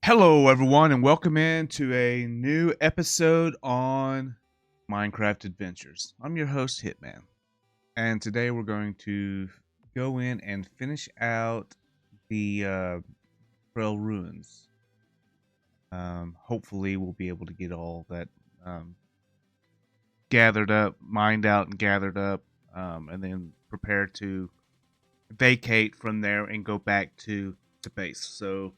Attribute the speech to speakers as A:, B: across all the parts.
A: Hello, everyone, and welcome into a new episode on Minecraft Adventures. I'm your host, Hitman, and today we're going to go in and finish out the Trail Ruins. Hopefully, we'll be able to get all that gathered up, mined out, and gathered up, and then prepare to vacate from there and go back to the base. So,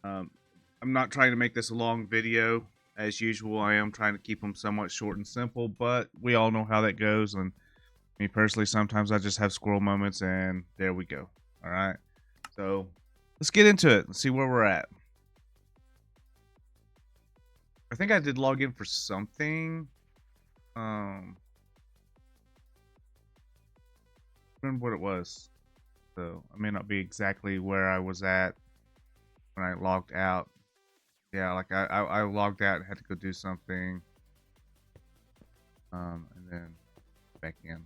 A: um, I'm not trying to make this a long video. As usual, I am trying to keep them somewhat short and simple, but we all know how that goes. And me personally, sometimes I just have squirrel moments, and there we go. All right. So let's get into it and see where we're at. I think I did log in for something. Remember what it was. So I may not be exactly where I was at when I logged out. Yeah, like I logged out and had to go do something. And then back in.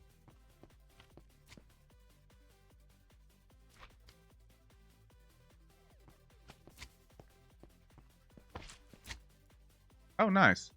A: Oh, nice.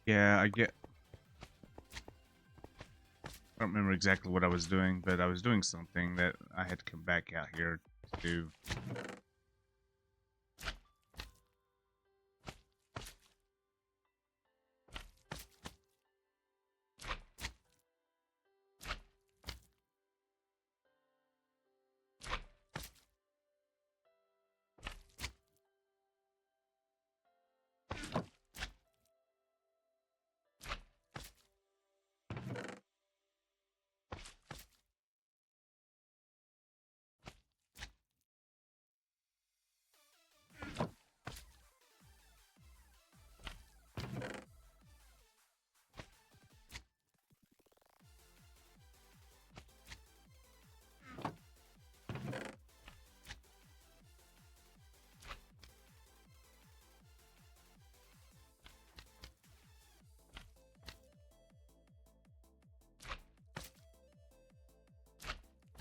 A: Yeah, I don't remember exactly what I was doing, but I was doing something that I had to come back out here to do.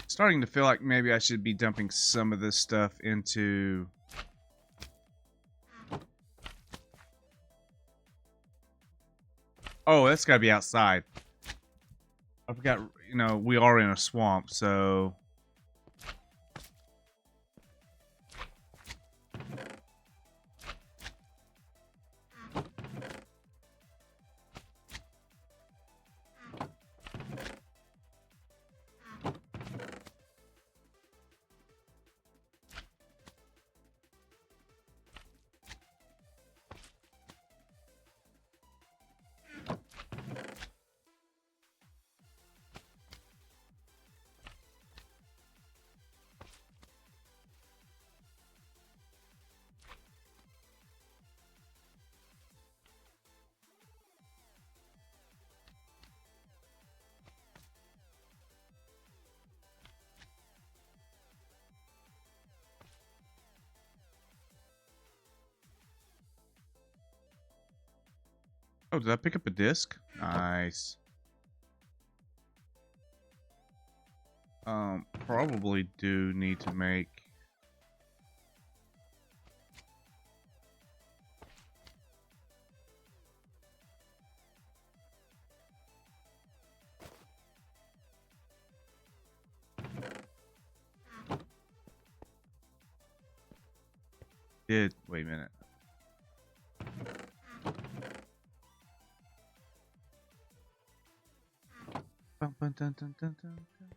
A: Starting to feel like maybe I should be dumping some of this stuff into... Oh, that's gotta be outside. I forgot, we are in a swamp, so... Oh, did I pick up a disc? Nice. Probably do need to make... Wait a minute. Bum, bum, dun, dun, dun, dun, dun.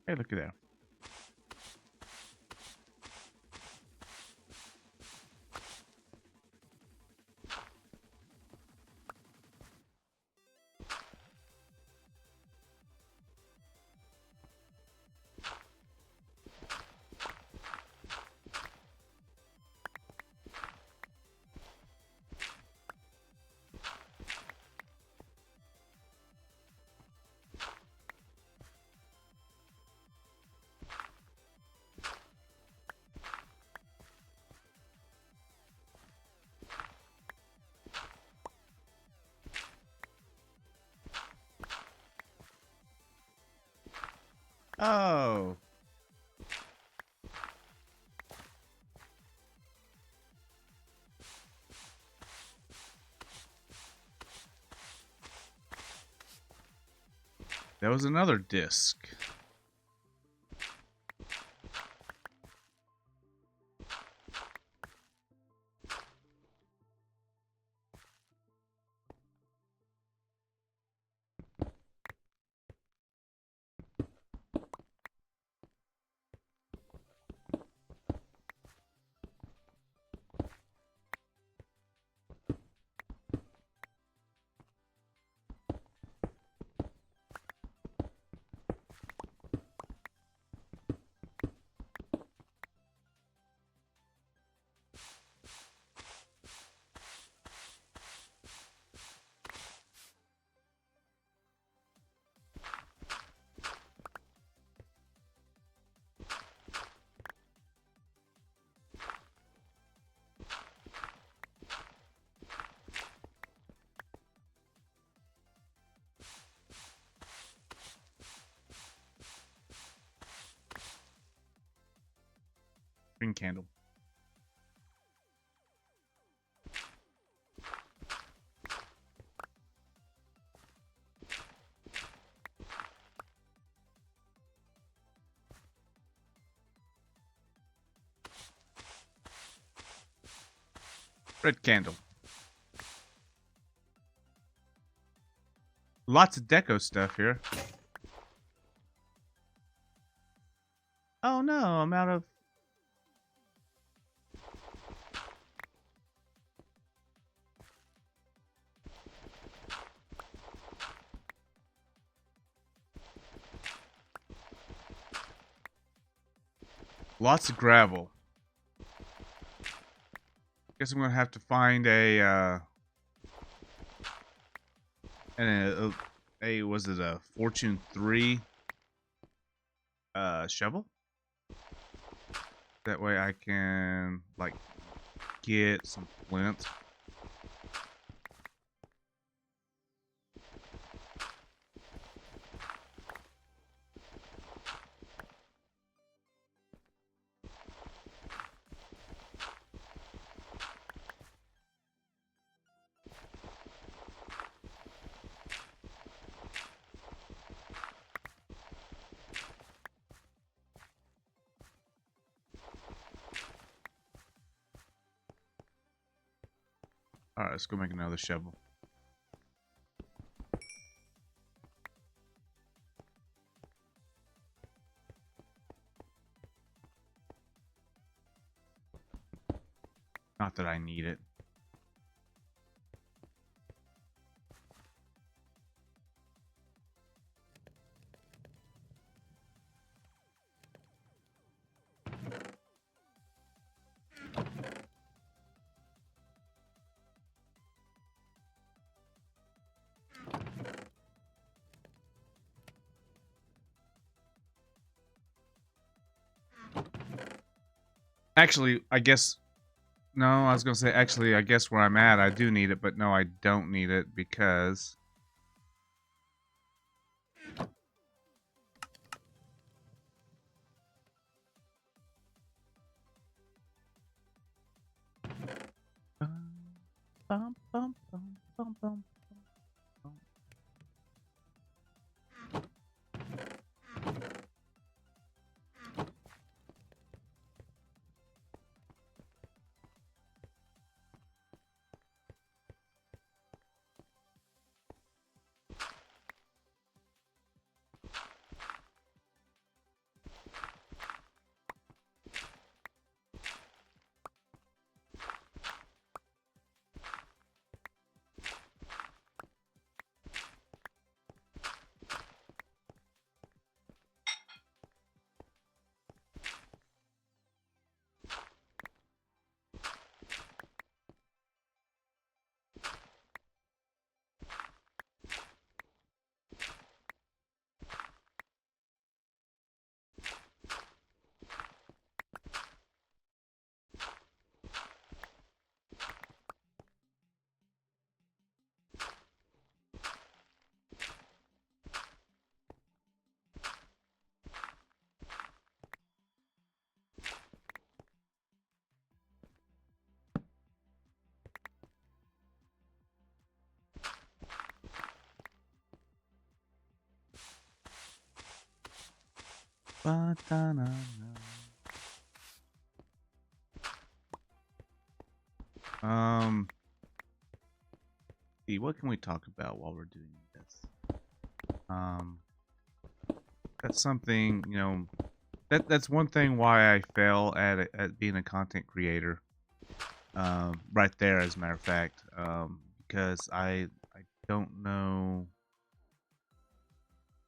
A: Hey, look at that. Oh. That was another disc. Green candle. Red candle. Lots of deco stuff here. Oh no, I'm out of... Lots of gravel. Guess I'm gonna have to find was it a Fortune 3 shovel? That way I can like get some flint. Alright, let's go make another shovel. Not that I need it. Actually, I guess... No, I was going to say, actually, I guess where I'm at, I do need it, but no, I don't need it because... Bum, bum, bum, bum, bum, bum. Ba-da-na-na. See, what can we talk about while we're doing this? That's something, you know, that's one thing why I fail at being a content creator. Right there, as a matter of fact, because I don't know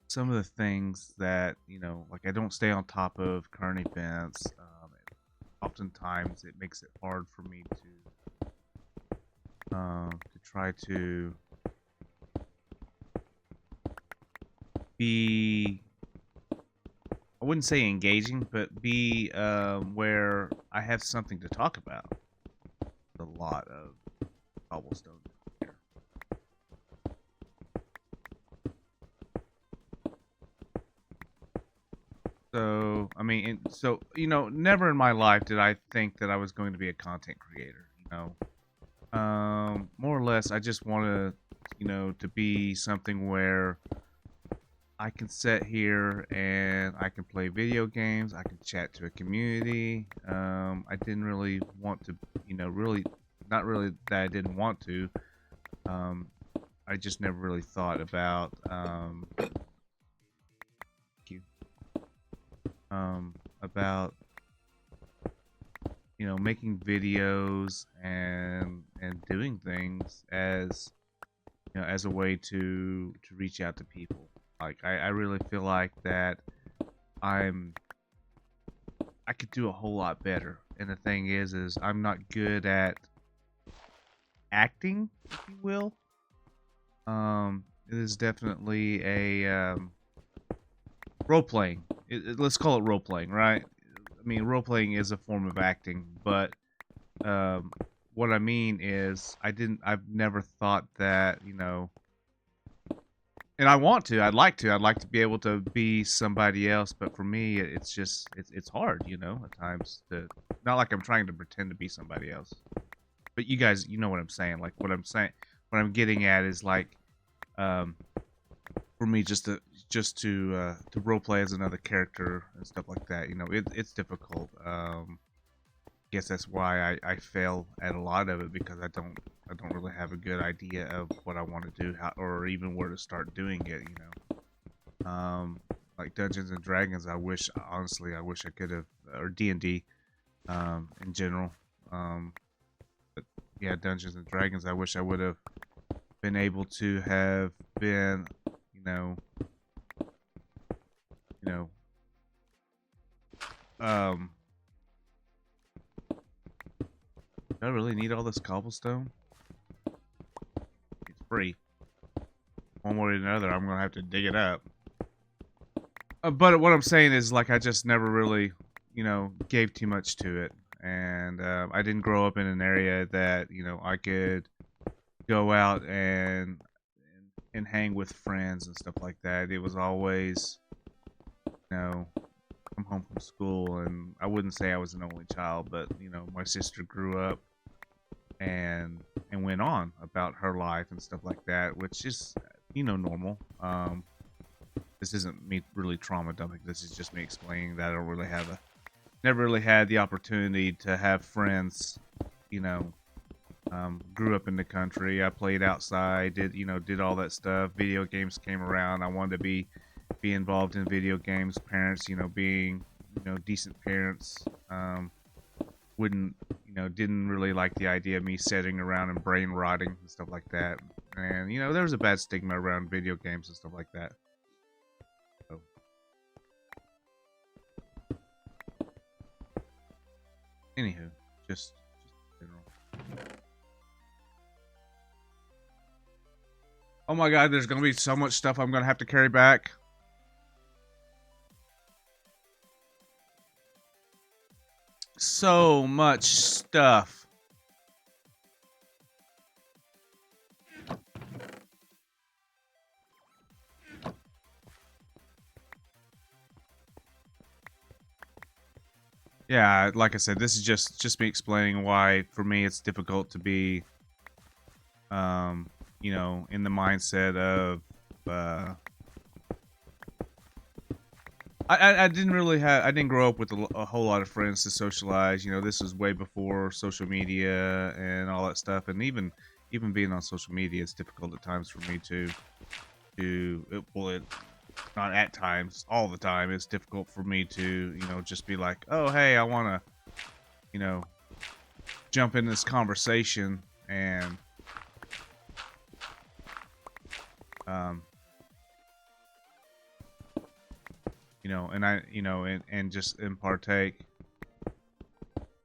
A: some of the things that, you know, like I don't stay on top of current events. Oftentimes, it makes it hard for me to try to be, I wouldn't say engaging, but be where I have something to talk about. A lot of cobblestone here. So, I mean, so, you know, never in my life did I think that I was going to be a content creator, you know. More or less, I just want to, you know, to be something where I can sit here and I can play video games. I can chat to a community. I didn't really want to, you know, really, not really that I didn't want to. Um, I just never really thought about, thank you, about, you know, making videos and doing things as, you know, as a way to reach out to people. Like I really feel like that I'm I could do a whole lot better. And the thing is I'm not good at acting, if you will. It is definitely a role playing. Let's call it role playing, right? I mean, role playing is a form of acting, but um, what I mean is I've never thought that, you know, and I want to. I'd like to be able to be somebody else, but for me, it's just it's hard, you know, at times to. Not like I'm trying to pretend to be somebody else, but you guys, you know what I'm saying. Like what I'm getting at is like, um, for me, just to role play as another character and stuff like that. You know, it's difficult. Guess that's why I fail at a lot of it because I don't really have a good idea of what I want to do, or even where to start doing it. You know, like Dungeons and Dragons. Honestly, I wish I could have, or D&D, in general. But yeah, Dungeons and Dragons. I wish I would have been able to have been, you know, you know, um. Do I really need all this cobblestone? It's free. One way or another, I'm gonna have to dig it up. But what I'm saying is, like, I just never really, you know, gave too much to it. and I didn't grow up in an area that I could go out and hang with friends and stuff like that. It was always come home from school, and I wouldn't say I was an only child, but my sister grew up and went on about her life and stuff like that, which is normal. This isn't me really trauma dumping. This is just me explaining that I don't really never really had the opportunity to have friends. You know, grew up in the country. I played outside. Did all that stuff. Video games came around. I wanted to be involved in video games. Parents, being decent parents. Wouldn't didn't really like the idea of me sitting around and brain rotting and stuff like that. And there was a bad stigma around video games and stuff like that. So. Anywho, just in general. Oh my god, there's gonna be so much stuff I'm gonna have to carry back. So much stuff. Yeah, like I said, this is just me explaining why for me it's difficult to be in the mindset of I didn't grow up with a whole lot of friends to socialize. This was way before social media and all that stuff, and even being on social media, it's difficult at times for me not at times, all the time. It's difficult for me to just be like, oh hey, I want to jump in this conversation and and just partake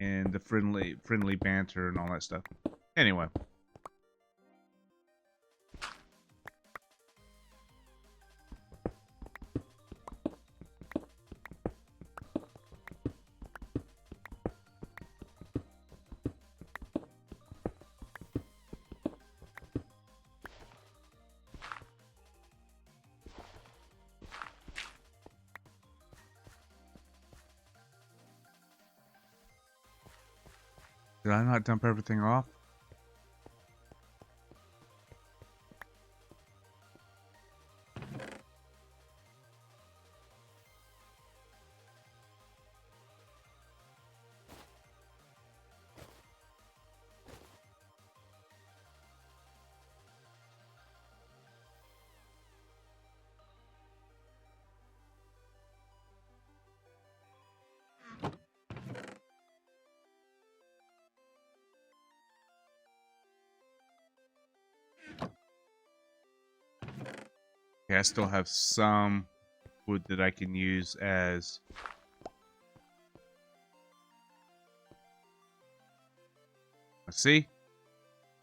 A: in the friendly banter and all that stuff. Anyway. Did I not dump everything off? Okay, I still have some wood that I can use as see?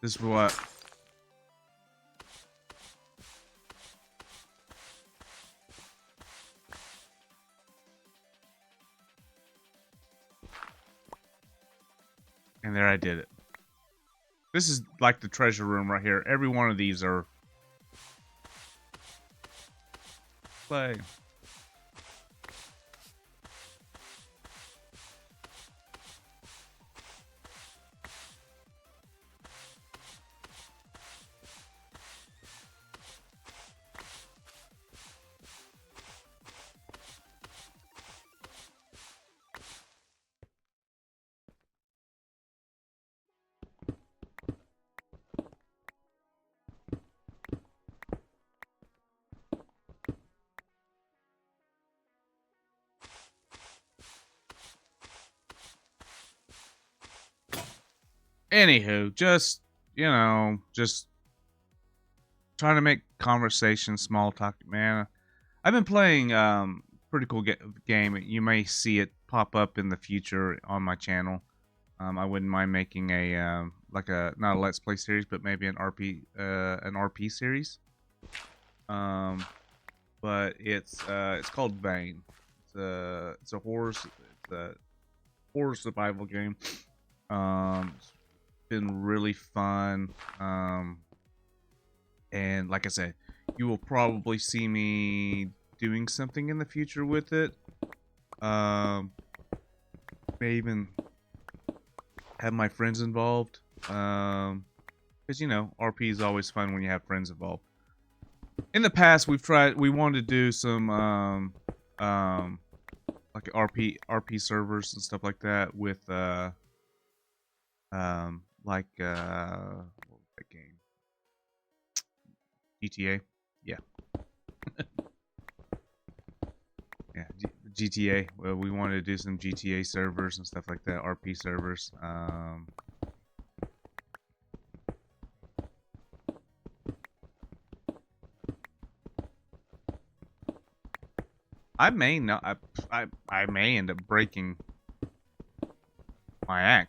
A: This is what and there I did it. This is like the treasure room right here. Every one of these are play. Anywho, just just trying to make conversation, small talk, man. I've been playing pretty cool game. You may see it pop up in the future on my channel. I wouldn't mind making a like a not a let's play series, but maybe an RP series. But it's called Vane. It's a horror. horror survival game. It's been really fun. And like I said, you will probably see me doing something in the future with it. May even have my friends involved. Because you know, RP is always fun when you have friends involved. In the past, we wanted to do some like RP servers and stuff like that with like what was that game? GTA. Yeah. Yeah, GTA. Well, we wanted to do some GTA servers and stuff like that, RP servers. I may not. I may end up breaking my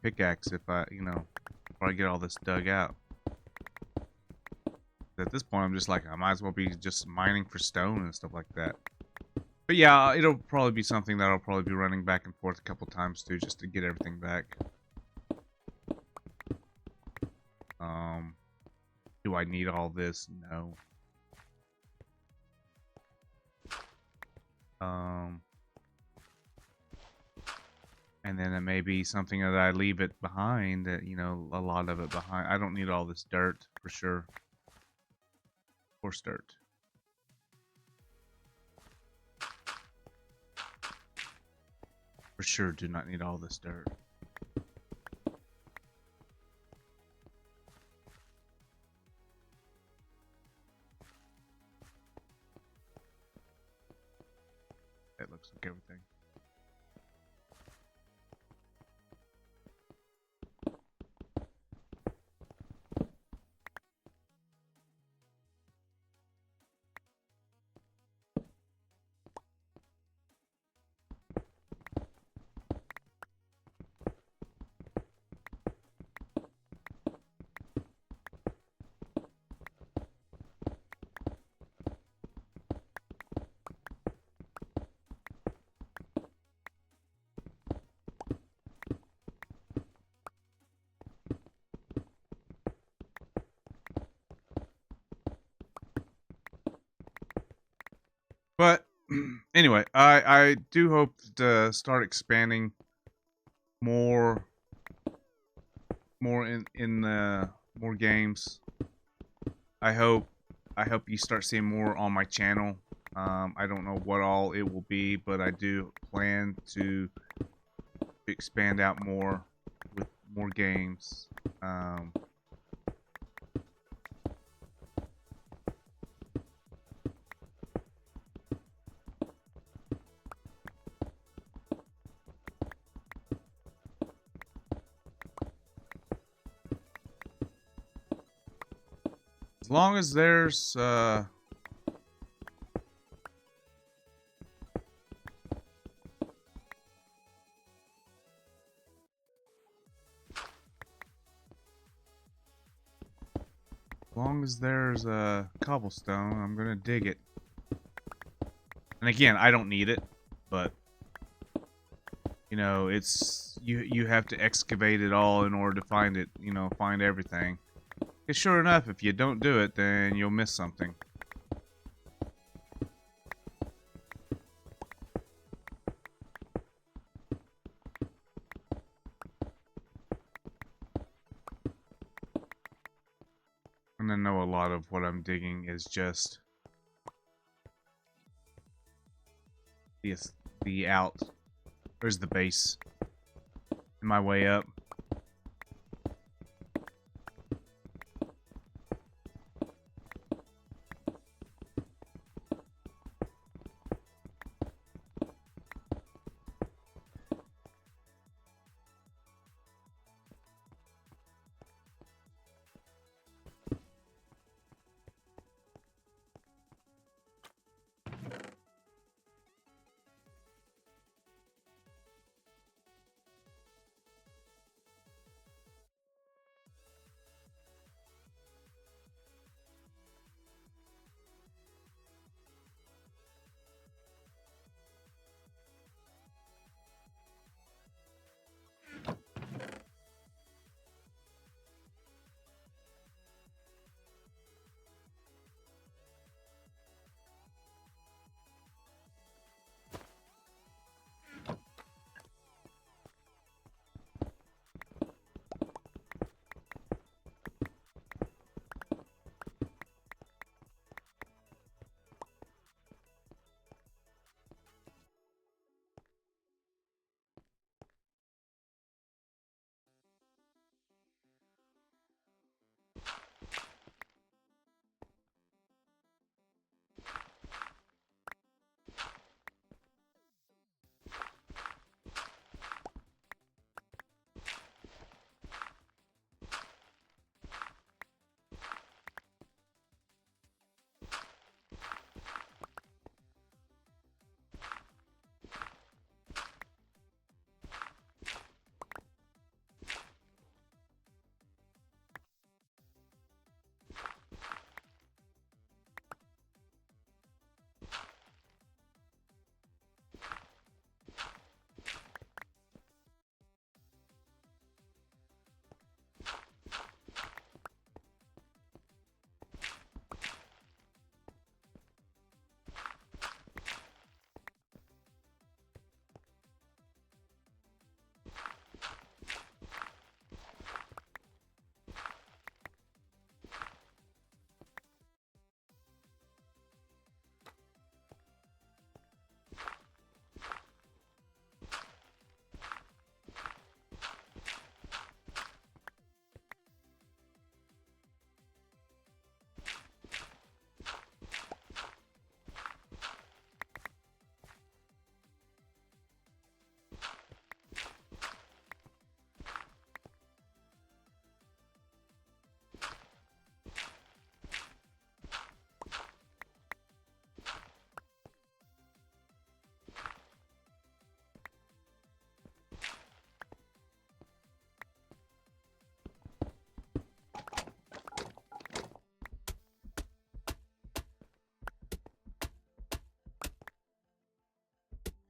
A: pickaxe, if before I get all this dug out. At this point, I'm just like, I might as well be just mining for stone and stuff like that. But yeah, it'll probably be something that I'll probably be running back and forth a couple times too, just to get everything back. Do I need all this? No. And then it may be something that I leave it behind, that, you know, a lot of it behind. I don't need all this dirt, for sure. Coarse dirt. For sure do not need all this dirt. That looks like everything. But anyway, I do hope to start expanding more in more games. I hope you start seeing more on my channel. I don't know what all it will be, but I do plan to expand out more with more games. As long as there's cobblestone, I'm gonna dig it. And again, I don't need it, but you know, it's you have to excavate it all in order to find it, you know, find everything. Because sure enough, if you don't do it, then you'll miss something. And I know a lot of what I'm digging is just the out. There's the base. In my way up.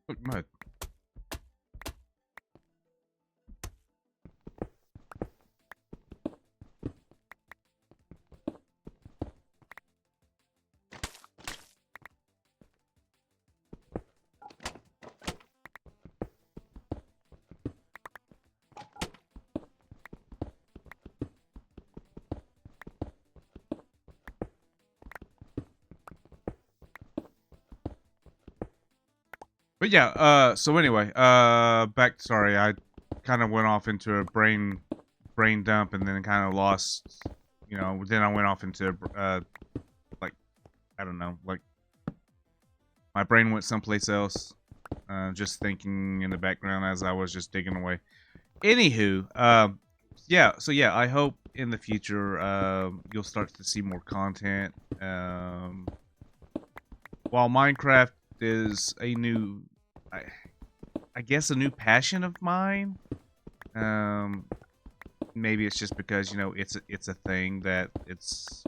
A: Look, mud. But yeah, so anyway, back, sorry, I kind of went off into a brain dump and then kind of lost, then I went off into, like, I don't know, like, my brain went someplace else, just thinking in the background as I was just digging away. Anywho, yeah, so yeah, I hope in the future, you'll start to see more content, while Minecraft is a new, I guess a new passion of mine. Um, Maybe it's just because it's a thing that it's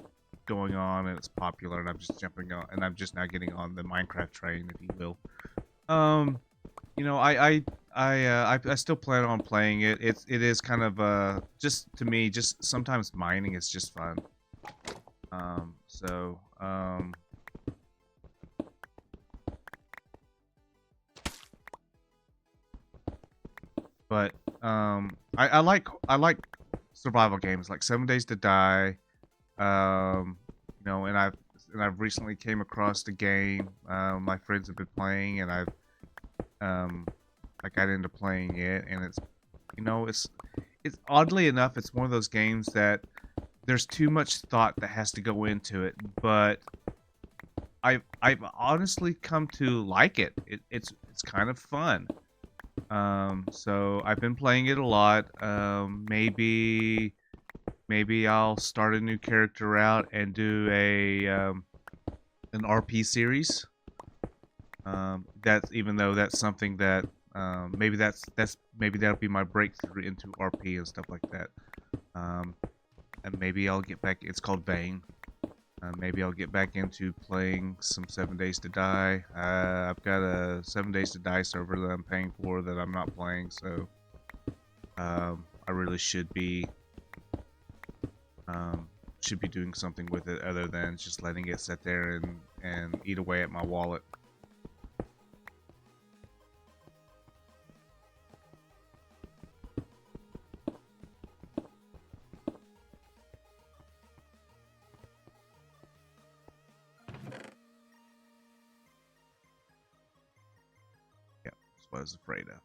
A: going on and it's popular, and I'm just jumping on, and I'm just now getting on the Minecraft train, if you will. Um, I still plan on playing it. It is kind of just to me, just sometimes mining is just fun. So but I like survival games like 7 Days to Die. And I've recently came across the game. My friends have been playing, and um I got into playing it, and it's oddly enough, it's one of those games that there's too much thought that has to go into it, but I've honestly come to like it. It's kind of fun. So I've been playing it a lot. Maybe I'll start a new character out and do an RP series. That's even though that's something that maybe that'll be my breakthrough into RP and stuff like that. Um, and maybe I'll get back. It's called Vane. Maybe I'll get back into playing some 7 Days to Die. I've got a 7 Days to Die server that I'm paying for that I'm not playing, so I really should be doing something with it other than just letting it sit there and eat away at my wallet. Yeah, that's what I was afraid of.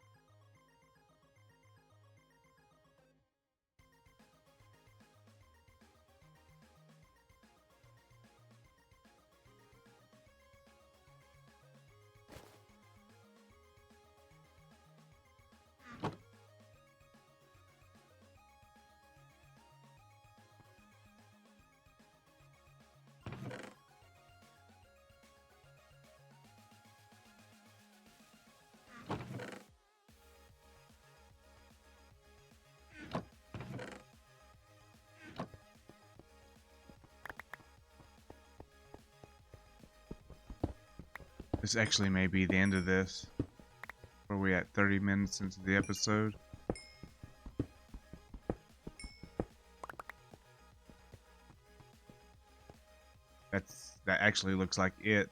A: This actually may be the end of this. Where are we at? 30 minutes into the episode. That actually looks like it.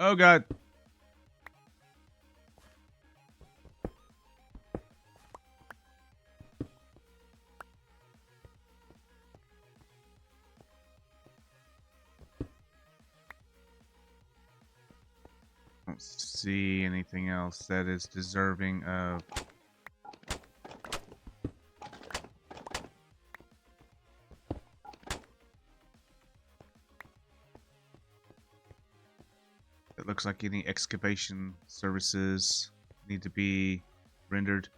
A: Oh god. Don't see anything else that is deserving of. It looks like any excavation services need to be rendered.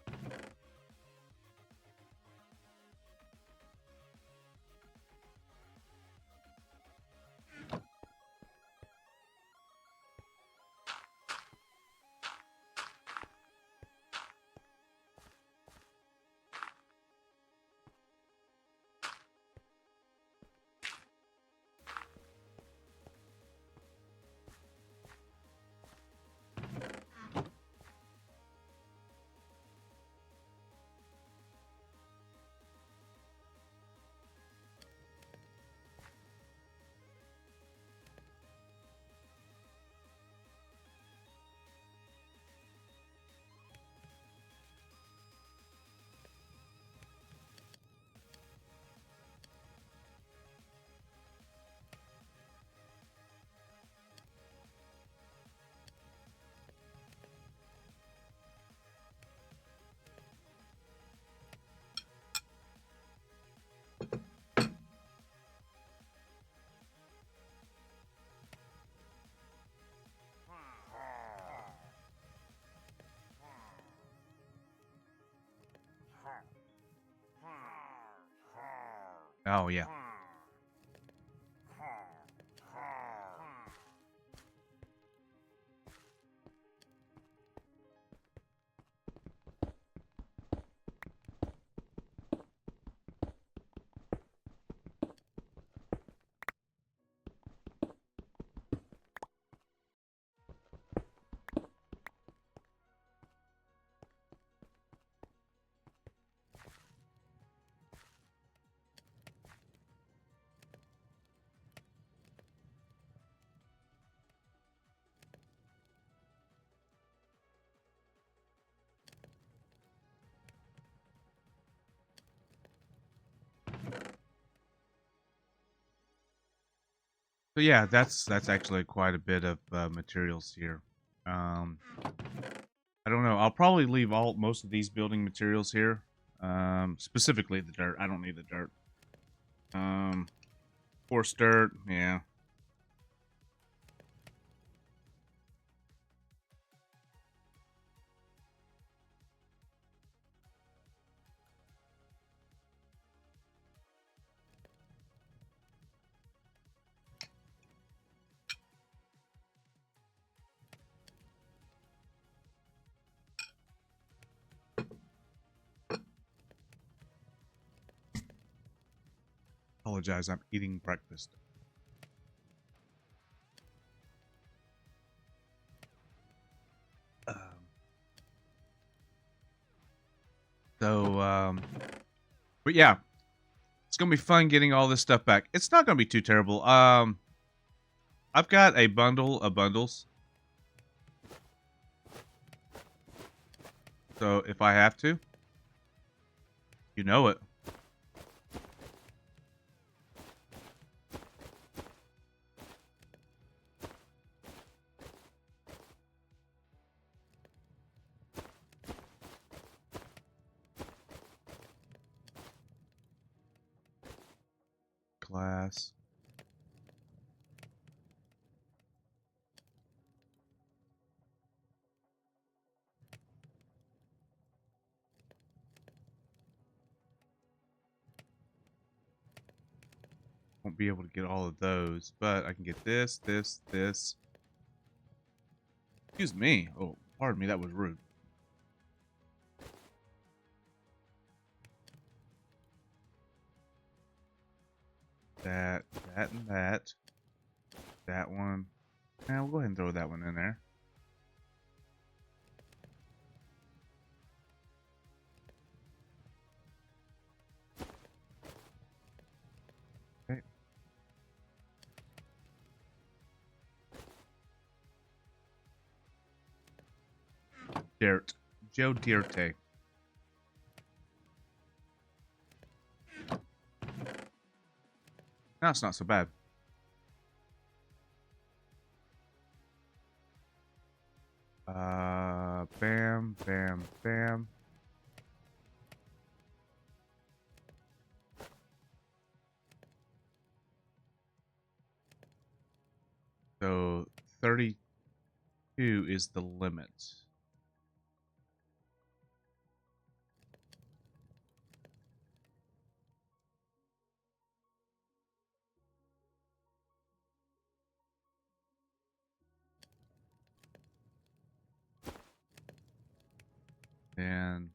A: Oh, yeah. So yeah, that's actually quite a bit of materials here. Um, I don't know. I'll probably leave most of these building materials here. Specifically the dirt. I don't need the dirt. Um, coarse dirt. Yeah. Apologize. I'm eating breakfast. Um, so, but yeah, it's gonna be fun getting all this stuff back. It's not gonna be too terrible. I've got a bundle of bundles. So if I have to, you know it. Class. Won't be able to get all of those, but I can get this, this, this. Excuse me. Oh, pardon me. That was rude. That, and that. That one. Now we'll go ahead and throw that one in there. Okay. Dirt. Joe Dirte. No, it's not so bad. Bam, bam, bam. So 32 is the limit. And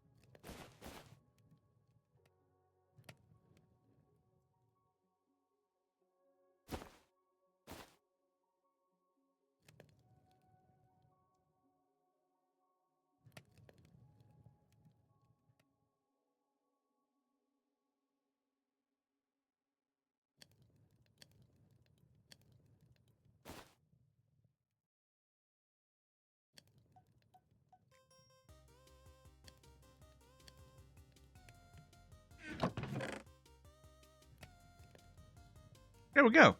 A: there we go.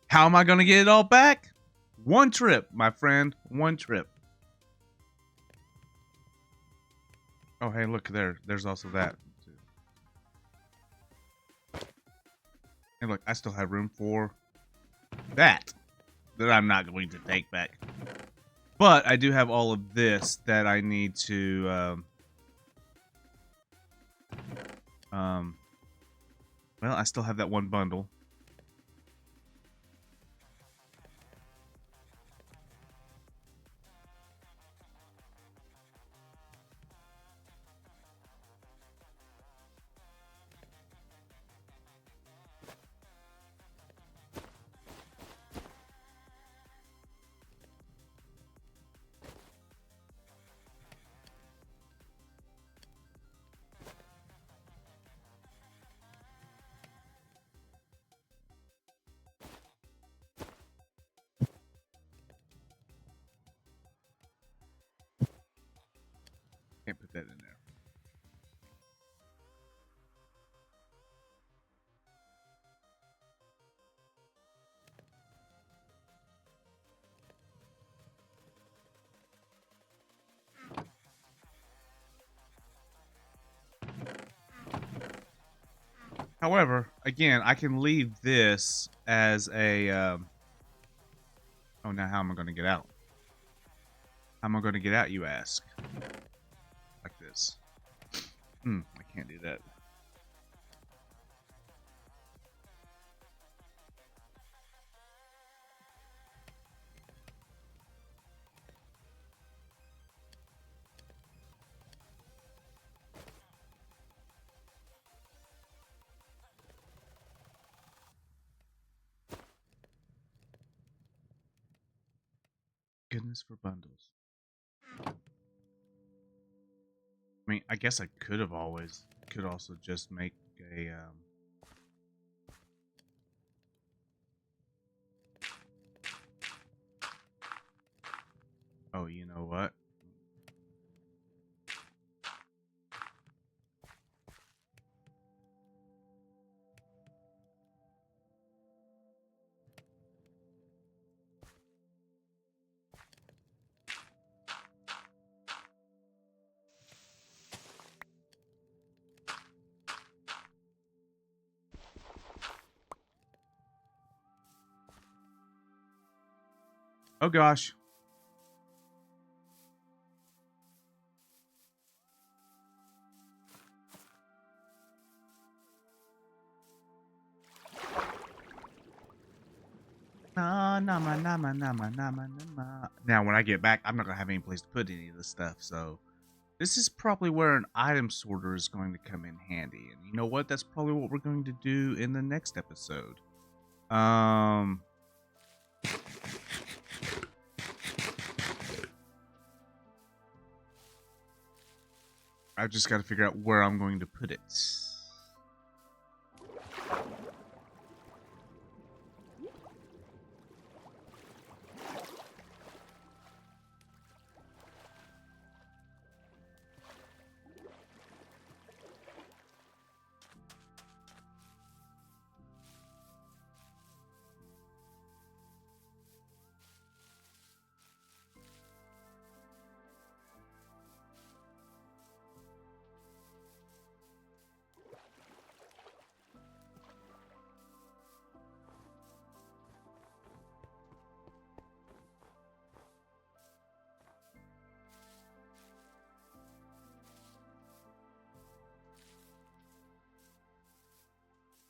A: How am I going to get it all back? One trip, my friend. One trip. Oh, hey, look there. There's also that. Hey, look, I still have room for that I'm not going to take back. But I do have all of this that I need to Well, I still have that one bundle. Can't put that in there. However, again, I can leave this as a. Oh, now how am I going to get out? How am I going to get out, you ask? Like this. I can't do that. Goodness for bundles. I mean, I guess I could also just make a, oh, you know what? Oh gosh. Now, when I get back, I'm not gonna have any place to put any of this stuff, so this is probably where an item sorter is going to come in handy. And you know what? That's probably what we're going to do in the next episode. I've just got to figure out where I'm going to put it.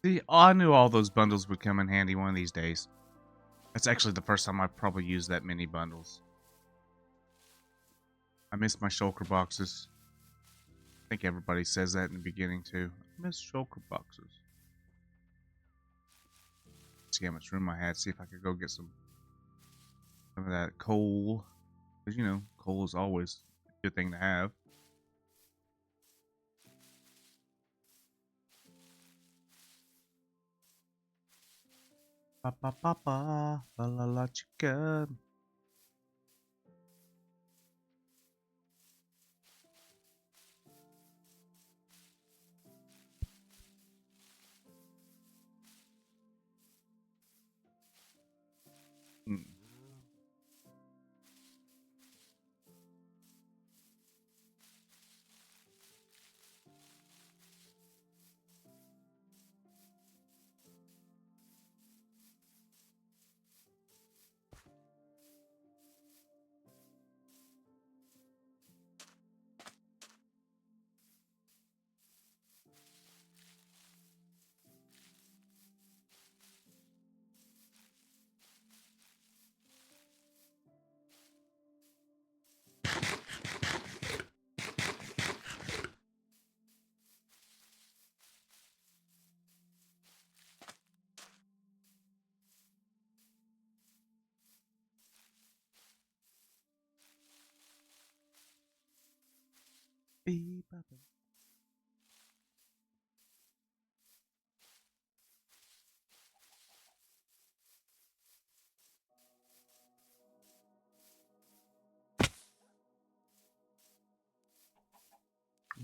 A: See, I knew all those bundles would come in handy one of these days. That's actually the first time I've probably used that many bundles. I miss my shulker boxes. I think everybody says that in the beginning too. I miss shulker boxes. See how much room I had. See if I could go get some of that coal. Because, you know, coal is always a good thing to have. Ba ba ba ba, la la la chicken. Mm.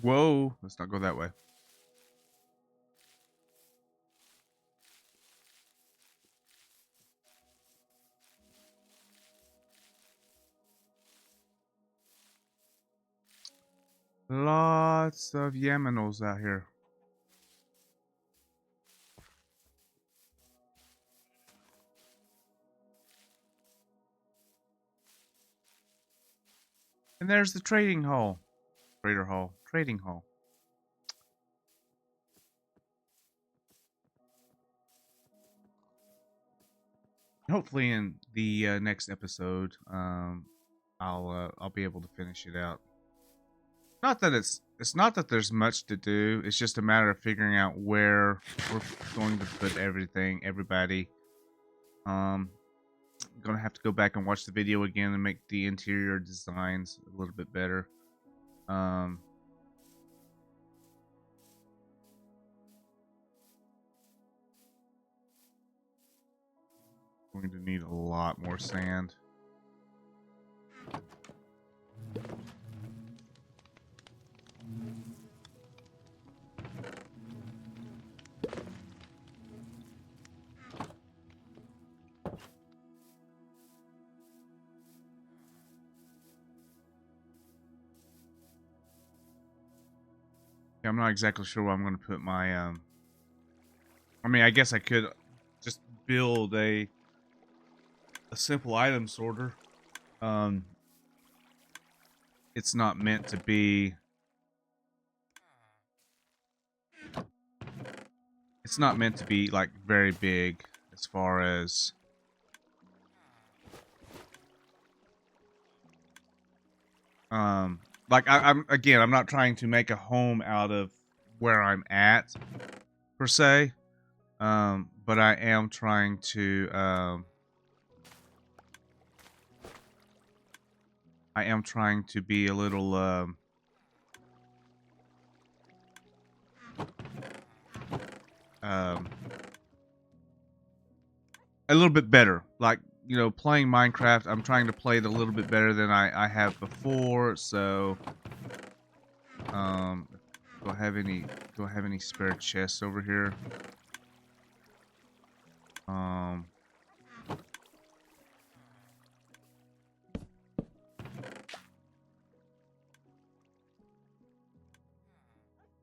A: Whoa, let's not go that way. Lots of Yemenos out here. And there's the trading hall. Trader hall. Trading hall. Hopefully in the next episode, I'll be able to finish it out. Not that it's not that there's much to do. It's just a matter of figuring out where we're going to put everybody. I'm gonna have to go back and watch the video again and make the interior designs a little bit better. Going to need a lot more sand. I'm not exactly sure where I'm going to put my I mean, I guess I could just build a simple item sorter. It's not meant to be. It's not meant to be like very big as far as. Like I'm not trying to make a home out of where I'm at per se. But I am trying to be a little a little bit better. Like, you know, playing Minecraft, I'm trying to play it a little bit better than I have before. So, do I have any spare chests over here?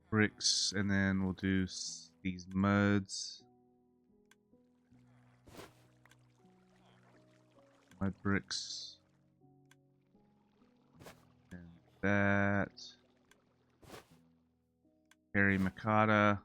A: Bricks, and then we'll do these muds. Mud bricks. And that. Harry Makata.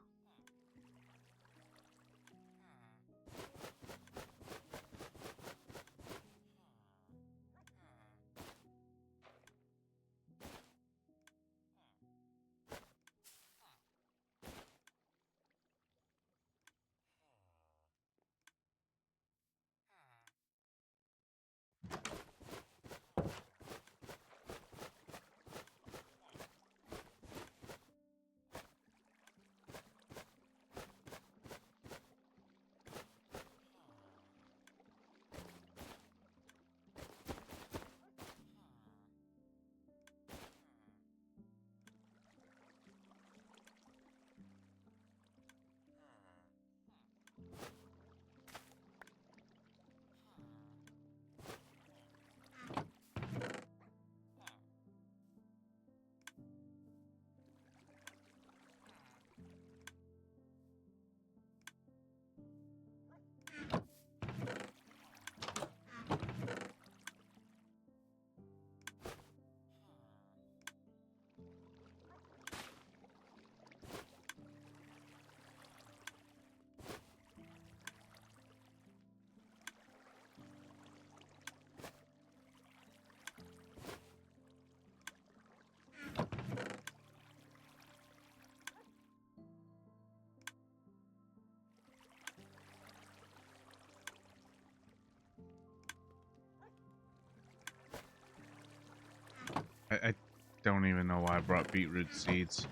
A: don't even know why I brought beetroot seeds.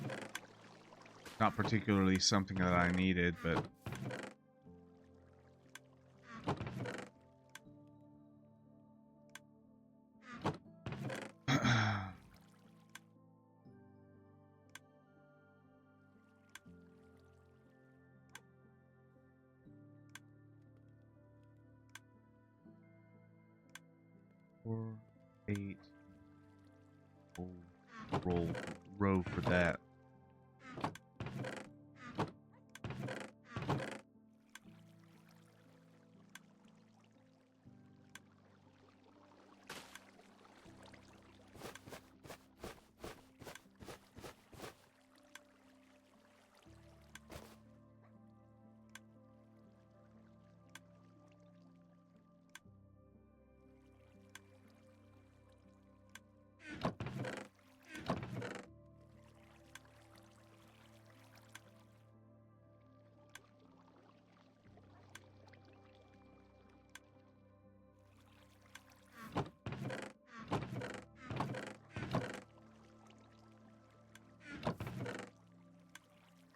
A: Not particularly something that I needed, but... Four, 8. Row for that.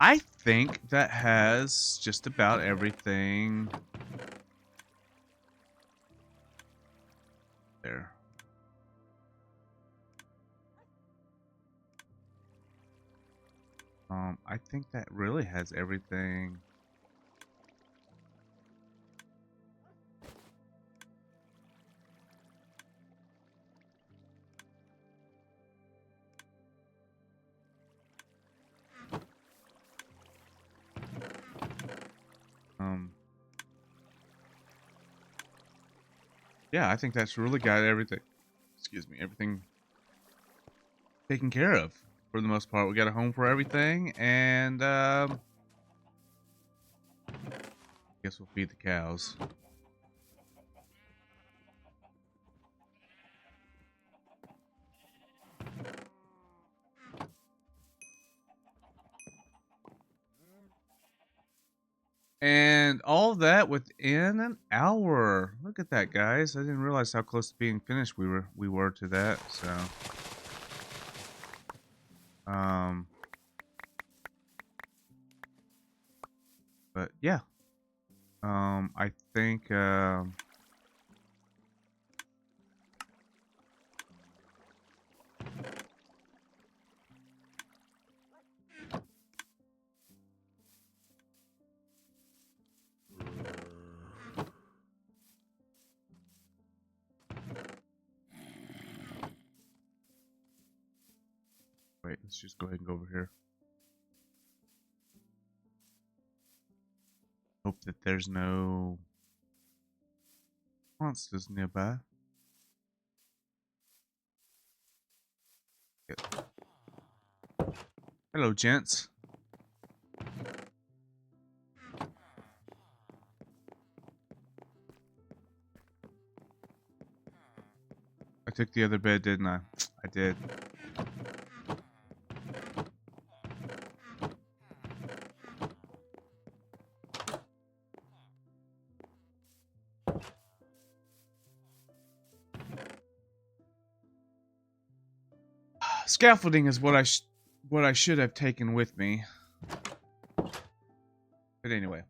A: I think that has just about everything there. I think that really has everything. Yeah, I think that's really got everything. Excuse me, everything taken care of for the most part. We got a home for everything, and guess we'll feed the cows. And all that within an hour. Look at that, guys. I didn't realize how close to being finished we were to that. So, but yeah, I think wait. Let's just go ahead and go over here. Hope that there's no monsters nearby. Good. Hello, gents. I took the other bed, didn't I? I did. Scaffolding is what I should have taken with me. But anyway.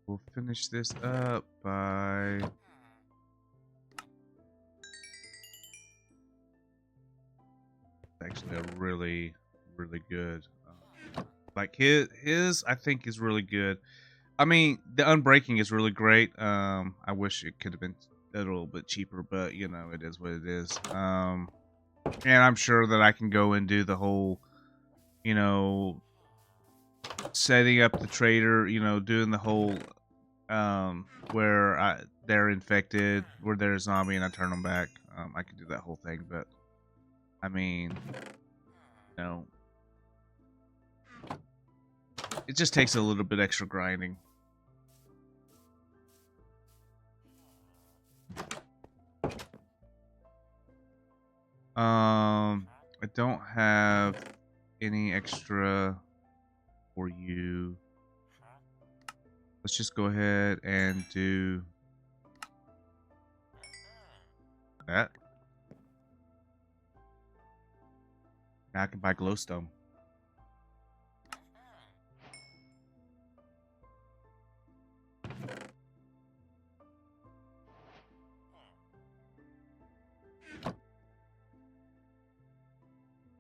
A: We'll finish this up by... Actually a really good... like his I think is really good. I mean, the unbreaking is really great. I wish it could have been a little bit cheaper, but you know, it is what it is. And I'm sure that I can go and do the whole, you know, setting up the trader, you know, doing the whole, where they're infected, where they're a zombie, and I turn them back. I can do that whole thing, but I mean, you know, it just takes a little bit extra grinding. I don't have any extra for you. Let's just go ahead and do that. Now I can buy glowstone.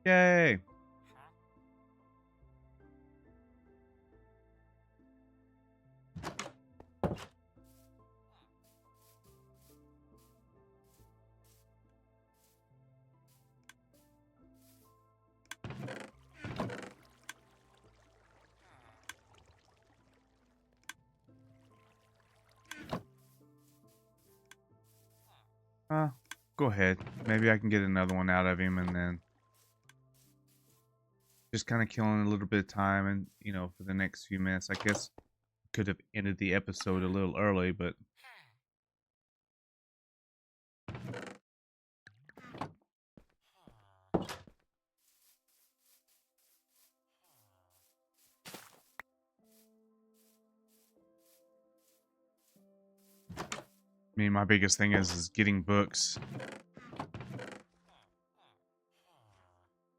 A: Yay! Go ahead. Maybe I can get another one out of him, and then just kind of killing a little bit of time, and you know, for the next few minutes. I guess could have ended the episode a little early, but I mean, my biggest thing is getting books.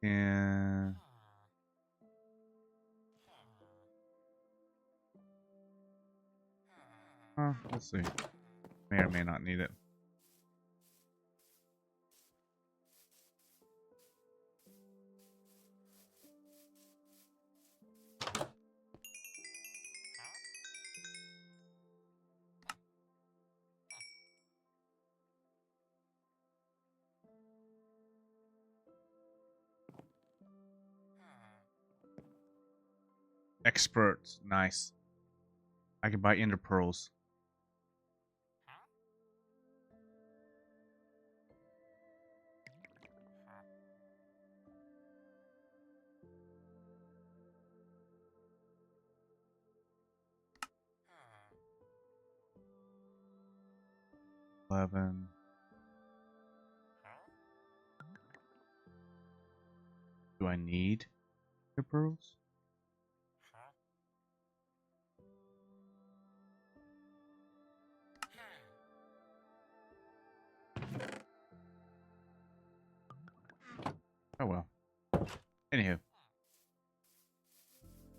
A: And let's see. May or may not need it. Experts, nice. I can buy ender pearls. $11. Do I need the pearls? Oh well. Anywho.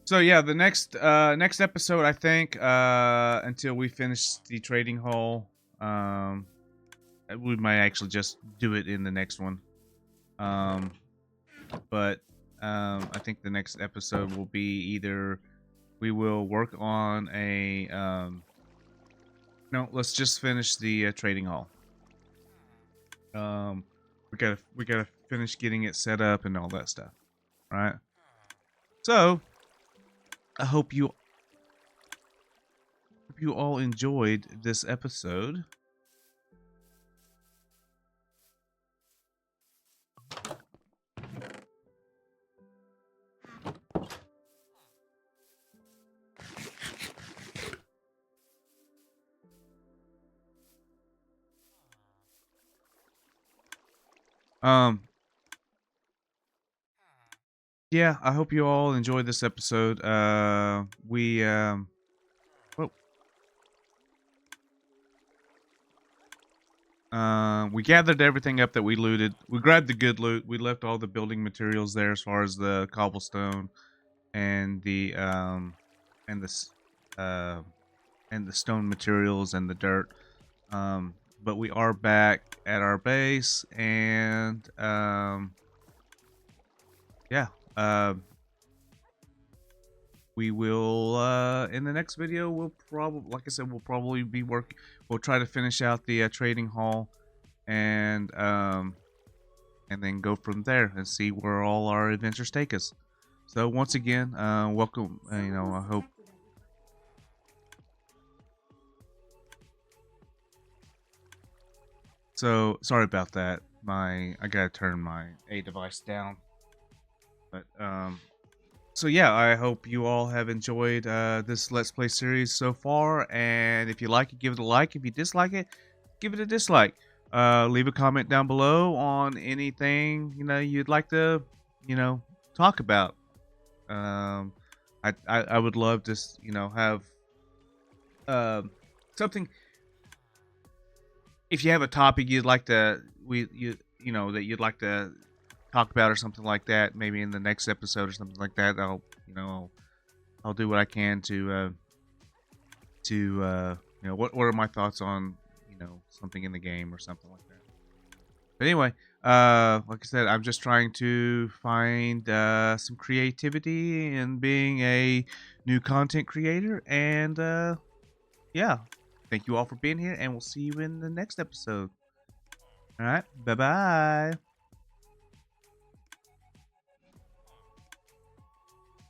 A: So yeah, the next episode, I think, until we finish the trading hall, we might actually just do it in the next one. But I think the next episode will be either we will work on a no, let's just finish the trading hall. We gotta finish getting it set up and all that stuff, right? So I hope you all enjoyed this episode. Yeah, I hope you all enjoyed this episode. We gathered everything up that we looted. We grabbed the good loot. We left all the building materials there, as far as the cobblestone and the and the uh and the stone materials and the dirt. But we are back at our base, and yeah. we will in the next video we'll probably, like I said, we'll probably be working, we'll try to finish out the trading hall, and then go from there and see where all our adventures take us. So once again, welcome. I hope. So sorry about that. I gotta turn my A device down. But so yeah, I hope you all have enjoyed this Let's Play series so far. And if you like it, give it a like. If you dislike it, give it a dislike. Leave a comment down below on anything you'd like to talk about. I would love to have something. If you have a topic you'd like to that you'd like to talk about or something like that, maybe in the next episode or something like that, I'll do what I can to what are my thoughts on something in the game or something like that. But anyway, like I said, I'm just trying to find some creativity in being a new content creator, and yeah, thank you all for being here, and we'll see you in the next episode. All right, bye bye.